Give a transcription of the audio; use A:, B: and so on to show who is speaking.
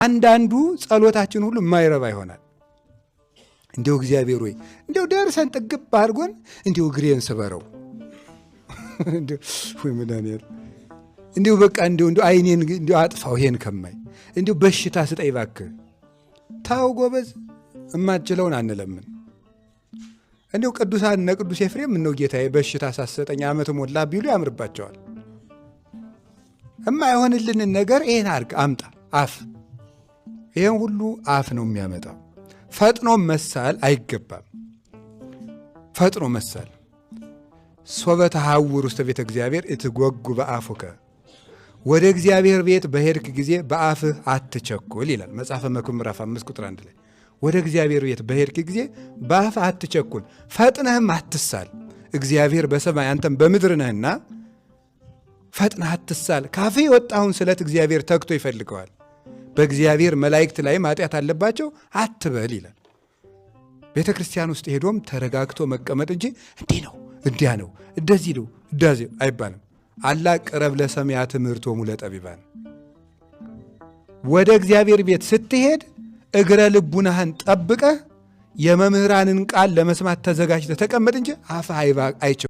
A: አንዳንዱ ጸሎታችን ሁሉ የማይረባ ይሆናል። እንዲሁ እግዚአብሔር ሆይ እንዲሁ ደርሰን ጥግብ አድርጎን እንዲሁ እግሬን ስበረው ወይ መድኃኒዓለም እንዲሁ በቃ እንዲሁ አይኔን እንዲሁ አጥፋው ይሄን ከማይ እንዲሁ በሽታ ስጠኝ እባክህ። ታው ጎበዝ እማችለውን አንለምን። እንዲሁ ቅዱሳን እነ ቅዱስ ኤፍሬም ነው ጌታዬ በሽታ ሳሰጠኝ ዓመት ሞላ ቢሉ ያምርባቸዋል። የማይሆንልንን ነገር ይሄን አርግ አምጣ አፍ ይሄን ሁሉ አፍ ነው የሚያመጣው። ፈጥኖ መሳል አይገባም። ፈጥኖ መሳል ሶበተ ሐውር ውስተ ቤተ እግዚአብሔር እትጎጉ በአፉከ ወደ እግዚአብሔር ቤት በሄድክ ጊዜ በአፍህ አትቸኩል ይላል መጽሐፈ መክብብ ምዕራፍ 5 ቁጥር 1 ላይ። ወደ እግዚአብሔር ቤት በሄድክ ጊዜ በአፍህ አትቸኩል፣ ፈጥነህም አትሳል። እግዚአብሔር በሰማይ አንተም በምድር ነህና ፈጥነህ አትሳል። ካፍህ የወጣውን ስለት እግዚአብሔር ተግቶ ይፈልገዋል። በእግዚአብሔር መላእክት ላይ ኃጢአት አለባቸው አትበል ይላል። ቤተ ክርስቲያን ውስጥ ሄዶም ተረጋግቶ መቀመጥ እንጂ እንዲህ ነው እንዲያ ነው እንደዚህ ነው እንደዚህ አይባልም። አላ ቅረብ ለሰሚያ ትምህርቶሙ ለጠቢባን። ወደ እግዚአብሔር ቤት ስትሄድ እግረ ልቡናህን ጠብቀህ የመምህራንን ቃል ለመስማት ተዘጋጅተህ ተቀመጥ እንጂ አፍህ አይችልም።